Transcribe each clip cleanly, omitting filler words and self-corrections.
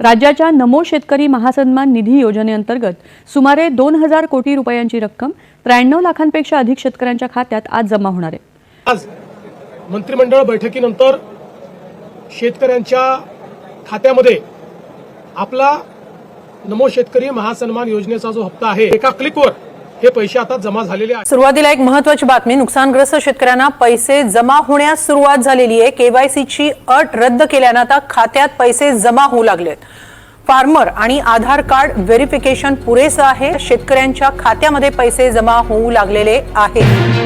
राज्याच्या नमो शेतकरी महासन्मान निधी योजनेअंतर्गत सुमारे 2000 कोटी रुपयांची रक्कम 93 लाखांपेक्षा अधिक शेतकऱ्यांच्या खात्यात आज जमा होणार आहे। आज मंत्रिमंडळ बैठकीनंतर शेतकऱ्यांच्या खात्यामध्ये आपला नमो शेतकरी महासन्मान योजनेचा जो हप्ता आहे एका क्लिकवर हे पैसे आता जमा झालेले आहेत। सुरुवातीला एक महत्त्वाची बातमी, नुकसानग्रस्त शेतकऱ्यांना पैसे जमा होण्यास सुरुवात झालेली आहे। केवायसीची अट रद्द केल्याने आता खात्यात पैसे जमा होऊ लागलेत। फार्मर आणि आधार कार्ड व्हेरिफिकेशन पुरेसं आहे। शेतकऱ्यांच्या खात्यामध्ये पैसे जमा होऊ लागलेले आहेत।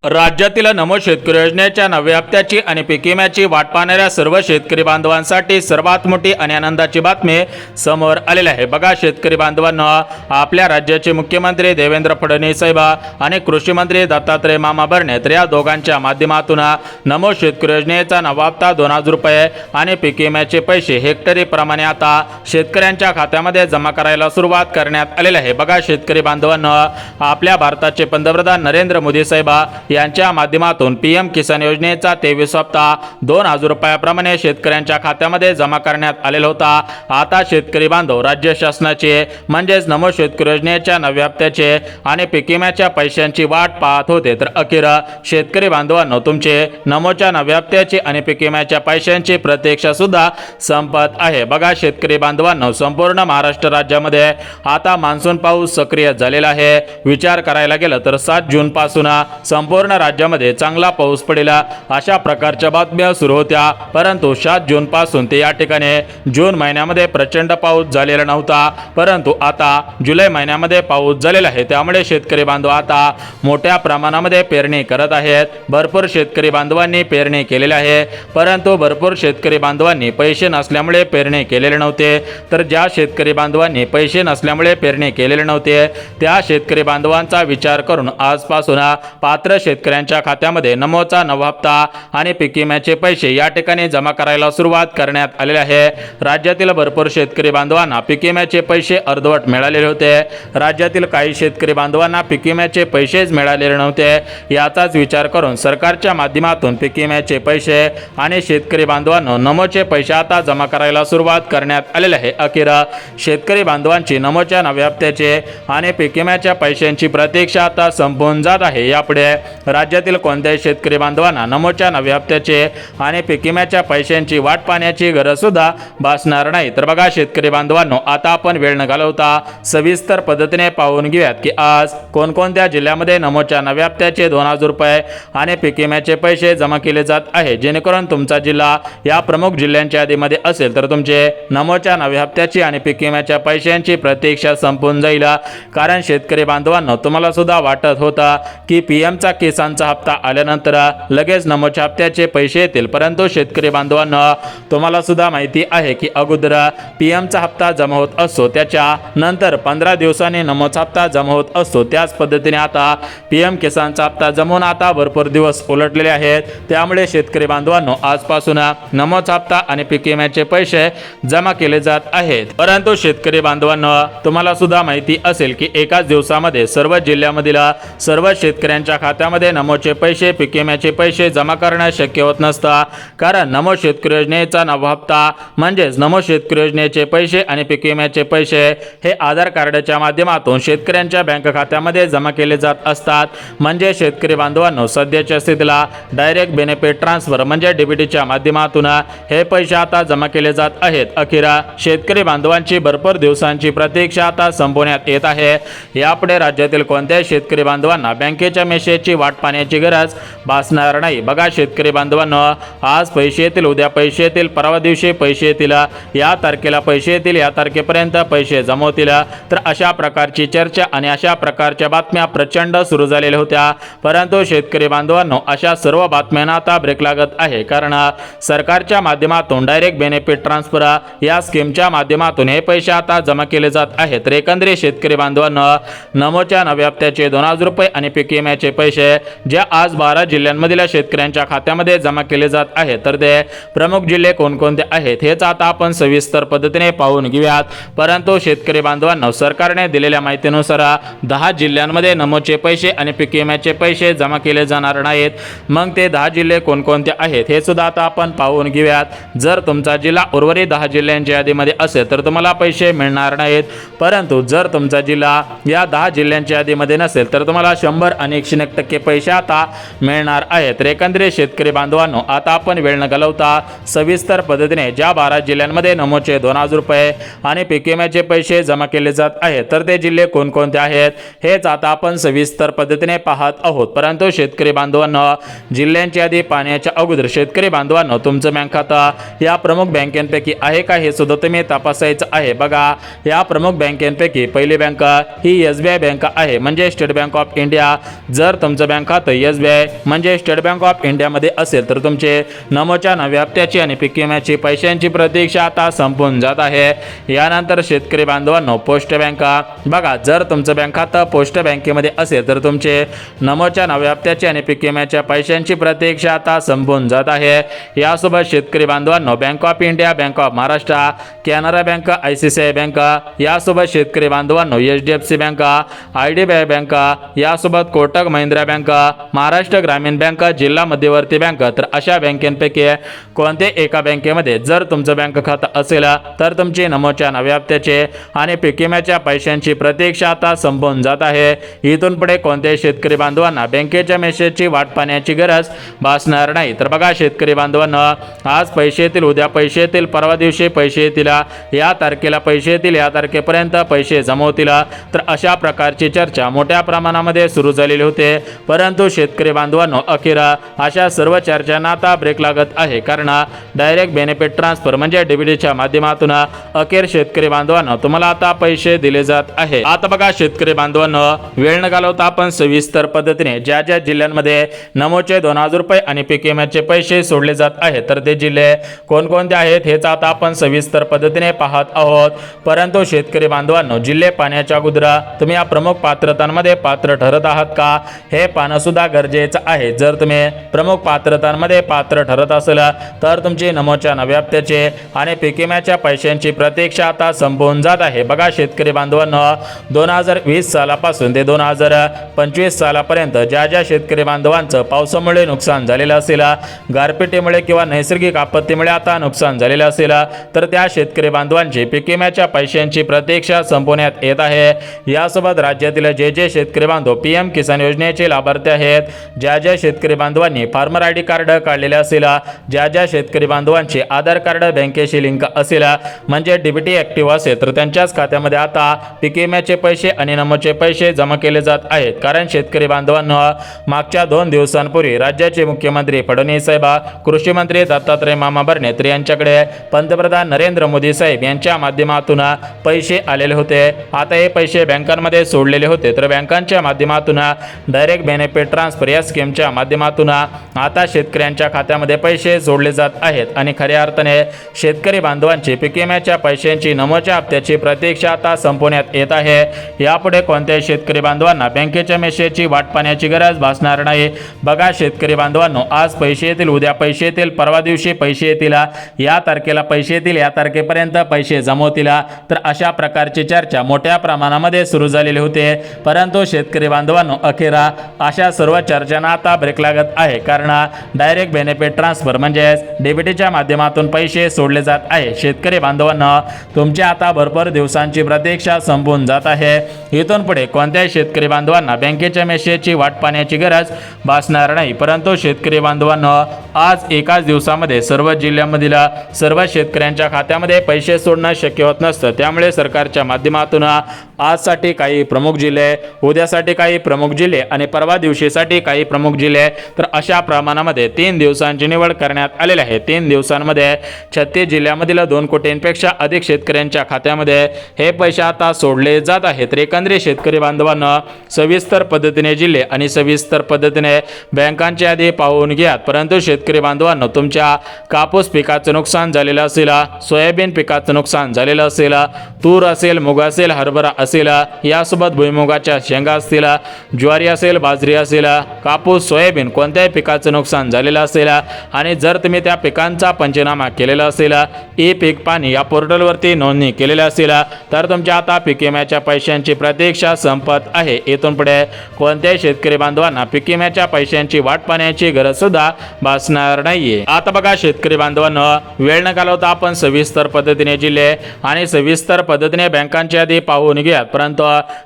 राज्यातील नमो शेतकरी योजनेच्या नव्या हप्त्याची आणि पीक विम्याची वाट पाहणाऱ्या सर्व शेतकरी बांधवांसाठी सर्वात मोठी आणि आनंदाची बातमी समोर आलेली आहे। बघा शेतकरी बांधवांनो, आपल्या राज्याचे मुख्यमंत्री देवेंद्र फडणवीस साहेब आणि कृषी मंत्री दत्तात्रय मामा भरणे या दोघांच्या माध्यमातून नमो शेतकरी योजनेचा नवा हप्ता 2000 रुपये आणि पीक विम्याचे पैसे हेक्टरी प्रमाणे आता शेतकऱ्यांच्या खात्यामध्ये जमा करायला सुरुवात करण्यात आलेली आहे। बघा शेतकरी बांधवांनो, आपल्या भारताचे पंतप्रधान नरेंद्र मोदी साहेब यांच्या माध्यमातून पीएम किसान योजनेचा 23 हप्ता 2000 रुपयाप्रमाणे शेतकऱ्यांच्या खात्यामध्ये जमा करण्यात आलेला होता। आता शेतकरी बांधव राज्य शासनाचे म्हणजेच नमो शेतकरी योजनेच्या नव्या हप्त्याचे आणि पीक विम्याच्या पैशांची वाट पाहत होते, तर अखेर शेतकरी बांधवांनो तुमचे नमोच्या नव्या हप्त्याची आणि पीक विम्याच्या पैशांची प्रतीक्षा सुद्धा संपत आहे। बघा शेतकरी बांधवांनो, संपूर्ण महाराष्ट्र राज्यामध्ये आता मान्सून पाऊस सक्रिय झालेला आहे। विचार करायला गेलं तर 7 जून पासून संपूर्ण राज्यामध्ये चांगला पाऊस पडेल अशा प्रकारच्या बातम्या सुरू होत्या, परंतु 7 जून पासून ते या ठिकाणी जून महिन्यामध्ये प्रचंड पाऊस झालेला नव्हता, परंतु आता जुलै महिन्यामध्ये पाऊस झालेला आहे। त्यामुळे शेतकरी बांधव आता मोठ्या प्रमाणामध्ये पेरणी करत आहेत। भरपूर शेतकरी बांधवांनी पेरणी केलेली आहे, परंतु भरपूर शेतकरी बांधवांनी पैसे नसल्यामुळे पेरणी केलेले नव्हते, तर ज्या शेतकरी बांधवांनी पैसे नसल्यामुळे पेरणी केलेले नव्हते त्या शेतकरी बांधवांचा विचार करून आजपासून पात्र शेतकऱ्यांच्या खात्यामध्ये नमोचा नवा हप्ता आणि पीक विम्याचे पैसे या ठिकाणी जमा करायला सुरुवात करण्यात आलेली आहे। राज्यातील भरपूर शेतकरी बांधवांना पीक विम्याचे पैसे अर्धवट मिळालेले होते। राज्यातील काही शेतकरी बांधवांना पीक विम्याचे पैसेच मिळालेले नव्हते। याचाच विचार करून सरकारच्या माध्यमातून पीक विम्याचे पैसे आणि शेतकरी बांधवांना नमोचे पैसे आता जमा करायला सुरुवात करण्यात आलेले आहे। अखेर शेतकरी बांधवांची नमोच्या नव्या हप्त्याचे आणि पीक विम्याच्या पैशांची प्रतीक्षा आता संपून जात आहे। यापुढे राज्यातील कोणत्याही शेतकरी बांधवांना नमोच्या नव्या हप्त्याचे आणि पीक विम्याच्या पैशांची वाट पाहण्याची गरज सुद्धा भासणार नाही। तर बघा शेतकरी बांधवांनो, आता आपण वेळ न घालवता सविस्तर पद्धतीने पाहून घेऊयात की आज कोणकोणत्या जिल्ह्यामध्ये नमोच्या नव्या हप्त्याचे 2000 रुपये आणि पीक विम्याचे पैसे जमा केले जात आहे। जेणेकरून तुमचा जिल्हा या प्रमुख जिल्ह्यांच्या यादीमध्ये असेल तर तुमचे नमोच्या नव्या हप्त्याची आणि पीक विम्याच्या पैशांची प्रतीक्षा संपून जाईल। कारण शेतकरी बांधवांनो, तुम्हाला सुद्धा वाटत होता की पीएमचा किसानचा हप्ता आल्यानंतर लगेच नमोच्या हप्त्याचे पैसे येतील, परंतु शेतकरी बांधवांनो तुम्हाला सुद्धा माहिती आहे की अगोदर पीएमचा हप्ता जमा होत असतो, त्याच्या नंतर 15 दिवसांनी नमोचा हप्ता जमा होत असतो। त्याच पद्धतीने आता पीएम किसानचा हप्ता जमून आता भरपूर दिवस उलटलेले आहेत। त्यामुळे शेतकरी बांधवांनो आजपासून नमोचा हप्ता आणि पीक विम्याचे पैसे जमा केले जात आहेत। परंतु शेतकरी बांधवांनो तुम्हाला सुद्धा माहिती असेल की एकाच दिवसामध्ये सर्व जिल्ह्यामधील सर्व शेतकऱ्यांच्या खात्यामध्ये नमोचे पैसे पीक विम्याचे पैसे जमा करणे शक्य होत नसतं। कारण नमो शेतकरी योजनेचा नवा हप्ता म्हणजेच नमो शेतकरी योजनेचे पैसे आणि पीक विम्याचे पैसे हे आधार कार्डच्या माध्यमातून शेतकऱ्यांच्या बँक खात्यामध्ये जमा केले जात असतात। म्हणजे शेतकरी बांधवांनो सध्याच्या स्थितीला डायरेक्ट बेनिफिट ट्रान्सफर म्हणजे डीबीटीच्या माध्यमातून हे पैसे आता जमा केले जात आहेत। अखेर शेतकरी बांधवांची भरपूर दिवसांची प्रतीक्षा आता संपवण्यात येत आहे। यापुढे राज्यातील कोणत्याही शेतकरी बांधवांना बँकेच्या मेसेजची वाट पाहण्याची गरज भासणार नाही। बघा शेतकरी बांधवांनो, आज पैसे येतील, उद्या पैसे येतील, परवा दिवशी पैसे येतील, या तारखेला पैसे येतील, या तारखेपर्यंत पैसे जमा होतील, तर अशा प्रकारची चर्चा आणि अशा प्रकारच्या बातम्या प्रचंड सुरू झालेल्या होत्या। परंतु शेतकरी बांधवांनो अशा सर्व बातम्यांना आता ब्रेक लागत आहे, कारण सरकारच्या माध्यमातून डायरेक्ट बेनिफिट ट्रान्सफर या स्कीमच्या माध्यमातून हे पैसे आता जमा केले जात आहेत। तर एकंदरीत शेतकरी बांधवांनो नमोच्या नव्या हप्त्याचे 2000 रुपये आणि पीक विम्याचे पैसे ज्या आज 12 जिल्ह्यांमधील शेतकऱ्यांच्या खात्यामध्ये जमा केले जात आहे, तर ते प्रमुख जिल्हे कोणकोणते आहेत हेच आता आपण सविस्तर पद्धतीने पाहून घेऊयात. परंतु शेतकरी बांधवांनो, सरकारने दिलेल्या माहितीनुसार 10 जिल्ह्यांमध्ये नमोचे पैसे आणि पीक विम्याचे पैसे जमा केले जाणार नाहीत. मग ते 10 जिल्हे कोणकोणते आहेत हे सुद्धा आता आपण पाहून घेऊयात. जर तुमचा जिल्हा उर्वरित 10 जिल्ह्यांच्या यादीमध्ये असेल तर तुम्हाला पैसे मिळणार नाहीत. परंतु जर तुमचा जिल्हा या 10 जिल्ह्यांच्या यादीमध्ये नसेल तर तुम्हाला 100 आणि 101% पैसे आता मिळणार आहेत. तर एकंदरीत शेतकरी बांधवांनो, आता आपण वेळ न घालवता सविस्तर पद्धतीने ज्या 12 जिल्ह्यांमध्ये नमोचे 2000 रुपये आणि पीक विम्याचे पैसे जमा केले जात आहेत, तर ते जिल्हे कोणकोणते आहेत हेच आता आपण सविस्तर पद्धतीने पाहत आहोत. परंतु शेतकरी बांधवांनो, जिल्ह्यांची यादी पाहण्याच्या अगोदर शेतकरी बांधवांनो, तुमचं बँक खातं या प्रमुख बँकेपैकी आहे का हे सुद्धा तुम्ही तपासायचं आहे. बघा, या प्रमुख बँकेपैकी पहिली बँक ही SBI बँक आहे, म्हणजे स्टेट बँक ऑफ इंडिया. जर तुमचं बँक खातं SBI म्हणजे स्टेट बँक ऑफ इंडियामध्ये असेल तर तुमचे नमोच्या नव्या हप्त्याची आणि पीक विम्याची पैशांची प्रतीक्षा आता संपून जात आहे. यानंतर शेतकरी बांधवांनो, पोस्ट बँक. बघा, जर तुमचं बँक खातं पोस्ट बँकेमध्ये असेल तर तुमचे नमोच्या नव्या हप्त्याची आणि पीक विम्याच्या पैशांची प्रतीक्षा आता संपून जात आहे. यासोबत शेतकरी बांधवांनो, bank of India, bank of Maharashtra, Canara bank, ICICI bank, यासोबत शेतकरी बांधवांनो HDFC बँक, IDBI बँक, यासोबत कोटक महिंद्रा बँक, महाराष्ट्र ग्रामीण बँक, जिल्हा मध्यवर्ती बँक. तर अशा बँकेपैकी कोणते एका बँकेमध्ये जर तुमचं बँक खातं असेल तर तुमची नमोच्या नव्या हप्त्याचे आणि पीक विम्याच्या पैशांची प्रतीक्षा आता संपून जात आहे. इथून पुढे कोणत्याही शेतकरी बांधवांना बँकेच्या मेसेजची वाट पाहण्याची गरज भासणार नाही. तर बघा शेतकरी बांधवांनो, आज पैसे येतील, उद्या पैसे येतील, परवा दिवशी पैसे येतील, या तारखेला पैसे येतील, या तारखेपर्यंत पैसे जमवतील, तर अशा प्रकारची चर्चा मोठ्या प्रमाणामध्ये सुरू झालेली होते. परंतु शेतकरी बांधवांनो, अखेर अशा सर्व चर्चांना आता ब्रेक लागत आहे. कारण डायरेक्ट बेनिफिट ट्रान्सफर म्हणजे DBTच्या माध्यमातून अखेर शेतकरी बांधवांनो तुम्हाला आता पैसे दिले जात आहे. आता बघा शेतकरी बांधवांनो, वेळ न घालवता आपण सविस्तर पद्धतीने ज्या ज्या जिल्ह्यांमध्ये नमोचे 2000 रुपये आणि पीक विम्याचे पैसे सोडले जात आहेत तर ते जिल्हे कोणकोणते आहेत हेच आता आपण सविस्तर पद्धतीने पाहत आहोत. परंतु शेतकरी बांधवांनो, जिल्हे पाहण्याच्या अगोदर तुम्ही या प्रमुख पात्रतांमध्ये पात्र ठरत आहात का हे पाहणं सुद्धा गरजेचं आहे. जर तुम्ही प्रमुख पात्रतांमध्ये पात्र ठरत असेल तर तुमची नमोच्या नव्या हप्त्याचे आणि पीक विम्याच्या पैशांची प्रतीक्षा आता संपून जात आहे. बघा शेतकरी बांधवांनो, 2020 सालापासून ते 2025 सालापर्यंत ज्या ज्या शेतकरी बांधवांचं पावसामुळे नुकसान झालेलं असेल, गारपिटीमुळे किंवा नैसर्गिक आपत्तीमुळे आता नुकसान झालेलं असेल तर त्या शेतकरी बांधवांची पीक विम्याच्या पैशांची प्रतीक्षा संपवण्यात येत आहे. यासोबत राज्यातील जे जे शेतकरी बांधव PM किसान योजनेचे लाभार्थी आहेत, ज्या ज्या शेतकरी बांधवांनी फार्मर ID कार्ड काढलेले असेल, ज्या ज्या शेतकरी बांधवांचे आधार कार्ड बँकेशी लिंक असेल म्हणजे DBT ॲक्टिव्ह असेल तर त्यांच्याच खात्यामध्ये आता पीक विम्याचे पैसे आणि नमोचे पैसे जमा केले जात आहेत. कारण शेतकरी बांधवांना मागच्या 2 दिवसांपूर्वी राज्याचे मुख्यमंत्री फडणवीस साहेब, कृषी मंत्री दत्तात्रय मामा भरणे यांच्याकडे पंतप्रधान नरेंद्र मोदी साहेब यांच्या माध्यमातून पैसे आलेले होते. आता हे पैसे बँकांमध्ये सोडलेले होते, तर बँकांच्या माध्यमातून डायरेक्ट बेनिफिट ट्रान्सफर या स्कीमच्या माध्यमातून आता शेतकऱ्यांच्या खात्यामध्ये पैसे जोडले जात आहेत. आणि खऱ्या अर्थाने शेतकरी बांधवांची पीक विम्याच्या पैशांची नमोच्या हप्त्याची प्रतीक्षा आता संपवण्यात येत आहे. यापुढे कोणत्याही शेतकरी बांधवांना बँकेच्या मेसेजची वाट पाहण्याची गरज भासणार नाही. बघा शेतकरी बांधवांनो, आज पैसे येतील, उद्या पैसे येतील, परवा दिवशी पैसे येतील, या तारखेला पैसे येतील, या तारखेपर्यंत पैसे जमवतील, तर अशा प्रकारची चर्चा मोठ्या प्रमाणामध्ये सुरू झालेली होते. परंतु शेतकरी बांधवांनो, अखेर अशा सर्व चर्चांना आता ब्रेक लागत आहे. कारण डायरेक्ट बेनिफिट ट्रान्सफर म्हणजे DBTच्या माध्यमातून पैसे सोडले जात आहे. शेतकरी बांधवांना तुमच्या आता भरपूर दिवसांची प्रतीक्षा संपून जात आहे. इथून पुढे कोणत्याही शेतकरी बांधवांना बँकेच्या मेसेजची वाट पाहण्याची गरज भासणार नाही. परंतु शेतकरी बांधवांना आज एकाच दिवसामध्ये सर्व जिल्ह्यांमधील सर्व शेतकऱ्यांच्या खात्यामध्ये पैसे सोडणं शक्य होत नसतं. त्यामुळे सरकारच्या माध्यमातून आजसाठी काही प्रमुख जिल्हे, उद्यासाठी काही प्रमुख जिल्हे आणि परवा दिवशीसाठी काही प्रमुख जिल्हे, तर अशा प्रमाणामध्ये 3 दिवसांची निवड करण्यात आलेली आहे. 3 दिवसांमध्ये 36 जिल्ह्यामधील 2 कोटींपेक्षा अधिक शेतकऱ्यांच्या खात्यामध्ये हे पैसे आता सोडले जात आहेत. तर एकंदरीत शेतकरी बांधवांना सविस्तर पद्धतीने जिल्हे आणि सविस्तर पद्धतीने बँकांची यादी पाहून घ्या. परंतु शेतकरी बांधवांना तुमच्या कापूस पिकाचं नुकसान झालेलं असेल, सोयाबीन पिकाचं नुकसान झालेलं असेल, तूर असेल, मूग असेल, हरभरा असेल, यासोबत भुईमुगाच्या शेंगा असतील, ज्वारी असेल, बाजरी असेल, कापूस, सोयाबीन कोणत्याही पिकाचं नुकसान झालेलं असेल आणि जर तुम्ही त्या पिकांचा पंचनामा केलेला असेल, ई पीक पाणी या पोर्टलवरती नोंदणी केलेली असेल तर तुमच्या आता पीक विम्याच्या पैशांची प्रतीक्षा संपत आहे. इथून पुढे कोणत्याही शेतकरी बांधवांना पीक विम्याच्या पैशांची वाट पाहण्याची गरज सुद्धा भासणार नाहीये. आता बघा शेतकरी बांधवांनो, वेळ न घालवता आपण सविस्तर पद्धतीने जिल्हे आणि सविस्तर पद्धतीने बँकांची यादी पाहून घेऊयात. परंतु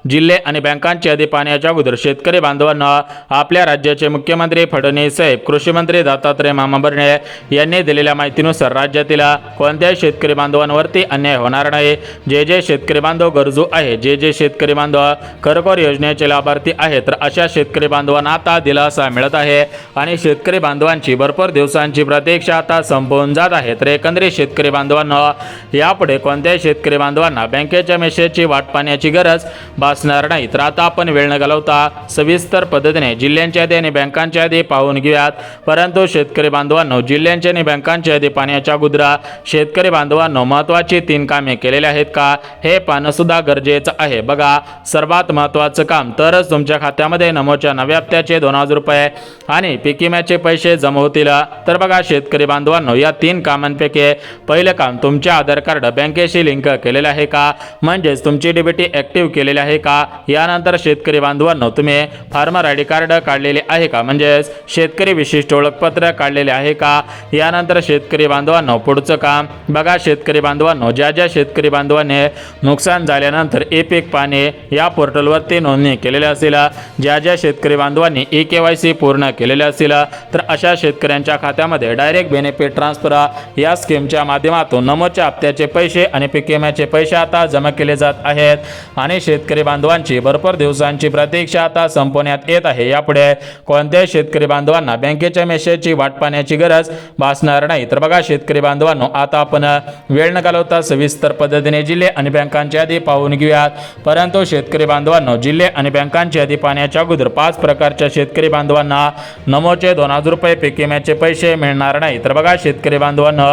जिल्हे आणि बँकांची यादी पाहण्याच्या अगोदर शेतकरी बांधवांना आपल्या राज्याचे मुख्यमंत्री फडणवीस साहेब, कृषी मंत्री दत्तात्रय मामा भरणे यांनी दिलेल्या माहितीनुसार राज्यातील कोणत्याही शेतकरी बांधवांवरती अन्याय होणार नाही. जे शेतकरी बांधव गरजू आहे, जे शेतकरी बांधव करकोर योजनेचे लाभार्थी आहेत, तर अशा शेतकरी बांधवांना आता दिलासा मिळत आहे आणि शेतकरी बांधवांची भरपूर दिवसांची प्रतीक्षा आता संपवून जात आहे. तर एकंदरीत शेतकरी बांधवांना यापुढे कोणत्याही शेतकरी बांधवांना बँकेच्या मेसेजची वाट पाहण्याची गरज भासणार नाही. तर आता आपण वेळ न घालवता सविस्तर पद्धतीने जिल्ह्यांच्या यादी आणि बँकांच्या यादी पाहून घेऊयात. परंतु शेतकरी बांधवांनो, जिल्ह्यांची आणि बँकांच्या यादी पाहण्याच्या अगोदर शेतकरी बांधवांनो महत्त्वाची 3 कामे केलेली आहेत का हे पाहणं सुद्धा गरजेचं आहे. बघा, सर्वात महत्त्वाचं काम तरच तुमच्या खात्यामध्ये नमोच्या नव्या हप्त्याचे 2000 रुपये आणि पीक विम्याचे पैसे जमा होतील. तर बघा शेतकरी बांधवांनो, या 3 कामांपैकी पहिलं काम, तुमचे आधार कार्ड बँकेशी लिंक केलेले आहे का, म्हणजेच तुमची डीबीटी ऍक्टिव्ह केलेली आहे का. यानंतर शेतकरी बांधवांनो, तुम्ही फार्मर आयडी कार्ड काढलेले आहे का, म्हणजेच शेतकरी विशिष्ट ओळखपत्र काढलेले आहे का. यानंतर शेतकरी बांधवांनो पुढचं काम, बघा शेतकरी बांधवांनो, ज्या शेतकरी बांधवांनी नुकसान झाल्यानंतर ई पीक पाणी या पोर्टलवरती नोंदणी केलेली असेल, ज्या शेतकरी बांधवांनी KYC पूर्ण केलेले असेल, तर अशा शेतकऱ्यांच्या खात्यामध्ये डायरेक्ट बेनिफिट ट्रान्सफर या स्कीमच्या माध्यमातून नमोच्या हप्त्याचे पैसे आणि पीक विम्याचे पैसे आता जमा केले जात आहेत आणि शेतकरी बांधवांची भरपूर दिवसांची प्रतीक्षा आता संपवण्यात येत आहे. यापुढे कोणत्याही शेतकरी बांधवांना बँकेच्या मेसेजची वाट पाहण्याची गरज भासणार नाही. तर बघा शेतकरी बांधवांनो, आता आपण वेळ न घालवता सविस्तर पद्धतीने जिल्हे आणि बँकांची यादी पाहून घेऊयात. परंतु शेतकरी बांधवांनो, जिल्हे आणि बँकांची यादी पाहण्याच्या अगोदर 5 प्रकारच्या शेतकरी बांधवांना नमोचे 2000 रुपये पीक विम्याचे पैसे मिळणार नाही. तर बघा शेतकरी बांधवांनो,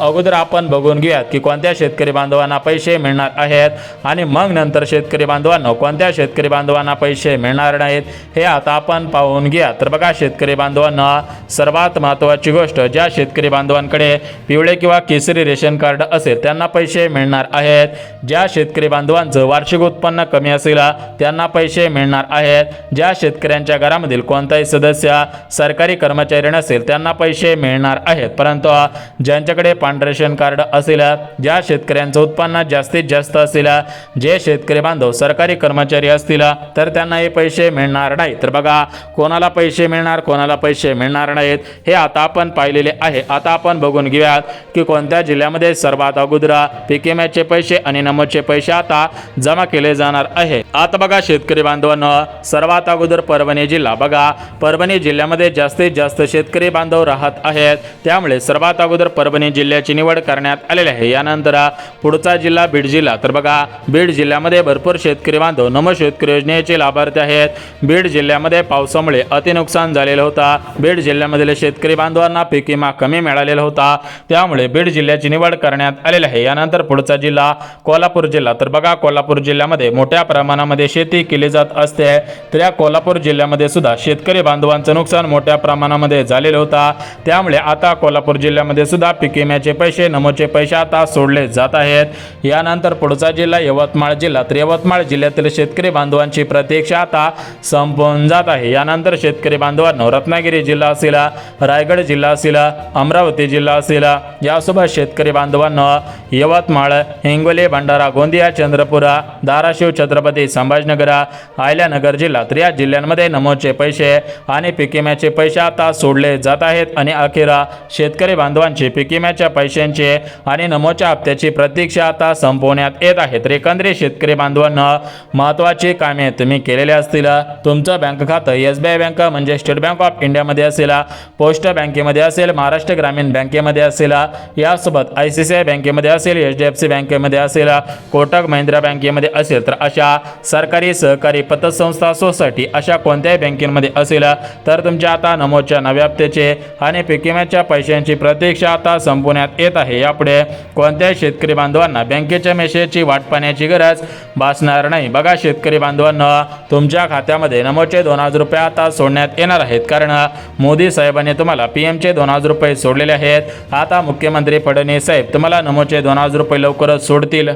अगोदर आपण बघून घेऊयात की कोणत्या शेतकरी बांधवांना पैसे मिळणार आहेत आणि मग नंतर शेतकरी बांधवांनो कोणत्या शेतकरी बांधवांना पैसे मिळणार नाहीत हे आता आपण पाहून घ्या. तर बघा शेतकरी बांधवांना, सर्वात महत्त्वाची गोष्ट, ज्या शेतकरी बांधवांकडे पिवळे किंवा केसरी रेशन कार्ड असेल त्यांना पैसे मिळणार आहेत. ज्या शेतकरी बांधवांचं वार्षिक उत्पन्न कमी असेल त्यांना पैसे मिळणार आहेत. ज्या शेतकऱ्यांच्या घरामधील कोणताही सदस्य सरकारी कर्मचारी नसेल त्यांना पैसे मिळणार आहेत. परंतु ज्यांच्याकडे पांढरे रेशन कार्ड असेल, ज्या शेतकऱ्यांचं उत्पन्न जास्तीत जास्त असेल, जे शेतकरी बांधव सरकारी कर्मचारी असतील तर त्यांना हे पैसे मिळणार नाही. तर बघा कोणाला पैसे मिळणार, कोणाला पैसे मिळणार नाहीत हे आता आपण पाहिलेले आहे. आता आपण बघून घेऊयात की कोणत्या जिल्ह्यामध्ये सर्वात अगोदर पीक विम्याचे पैसे आणि नमोचे पैसे आता जमा केले जाणार आहे. आता बघा शेतकरी बांधवांनो, सर्वात अगोदर परभणी जिल्हा. बघा परभणी जिल्ह्यामध्ये जास्तीत जास्त शेतकरी बांधव राहत आहेत, त्यामुळे सर्वात अगोदर परभणी जिल्ह्याची निवड करण्यात आलेली आहे. यानंतर पुढचा जिल्हा बीड जिल्हा. तर बघा बीड जिल्ह्यामध्ये भरपूर शेतकरी बांधव नमो शेतकरी योजनेचे लाभार्थी आहेत. बीड जिल्ह्यामध्ये पावसामुळे अति नुकसान झालेलं होता. बीड जिल्ह्यामधील शेतकरी बांधवांना पीक विमा कमी मिळालेला होता, त्यामुळे बीड जिल्ह्याची निवड करण्यात आलेली आहे. यानंतर पुढचा जिल्हा कोल्हापूर जिल्हा. तर बघा कोल्हापूर जिल्ह्यामध्ये मोठ्या प्रमाणामध्ये शेती केली जात असते, तर या कोल्हापूर जिल्ह्यामध्ये सुद्धा शेतकरी बांधवांचं नुकसान मोठ्या प्रमाणामध्ये झालेलं होता, त्यामुळे आता कोल्हापूर जिल्ह्यामध्ये सुद्धा पीक विम्याचे पैसे, नमोचे पैसे आता सोडले जात आहेत. यानंतर पुढचा जिल्हा यवतमाळ जिल्हा. तर यवतमाळ जिल्ह्यातील शेतकरी बांधवांची प्रतीक्षा आता संपवून जात आहे. यानंतर शेतकरी बांधवांनो रत्नागिरी जिल्हा असेल, रायगड जिल्हा असेल, अमरावती जिल्हा असेल, यासोबत शेतकरी बांधवांनो यवतमाळ, हिंगोली, भंडारा, गोंदिया, चंद्रपूर, धाराशिव, छत्रपती संभाजीनगर, अहिल्यानगर जिल्हा. तर या जिल्ह्यांमध्ये नमोचे पैसे आणि पीक विम्याचे पैसे आता सोडले जात आहेत आणि अखेर शेतकरी बांधवांची पीक विम्याच्या पैशांचे आणि नमोच्या हप्त्याची प्रतीक्षा आता संपवण्यात येत आहे. तर एकंदरीत शेतकरी बांधवांना महत्त्वाची कामे तुम्ही केलेली असतील. तुमचं बँक खातं SBI बँक म्हणजे स्टेट बँक ऑफ इंडियामध्ये असेल, पोस्ट बँकेमध्ये असेल, महाराष्ट्र ग्रामीण बँकेमध्ये असेल, यासोबत ICICI बँकेमध्ये असेल, HDFC बँकेमध्ये असेल, कोटक महिंद्रा बँकेमध्ये असेल, तर अशा सरकारी सहकारी पतसंस्था सोसायटी अशा कोणत्याही बँकेमध्ये असेल तर तुमच्या आता नमोच्या नव्या हप्त्याचे आणि पीक विम्याच्या पैशांची प्रतीक्षा आता संपवण्यात येत आहे. यापुढे कोणत्याही शेतकरी बांधवांना बँकेच्या तारखेच्या मेसेजची वाट पाहण्याची गरज भासणार नाही. बघा शेतकरी बांधवांनो, तुमच्या खात्यामध्ये नमोचे 2000 रुपये आता सोडण्यात येणार आहेत, कारण मोदी साहेबांनी तुम्हाला पीएमचे 2000 रुपये सोडलेले आहेत. आता मुख्यमंत्री फडणवीस साहेब तुम्हाला नमोचे 2000 रुपये लवकरच सोडतील.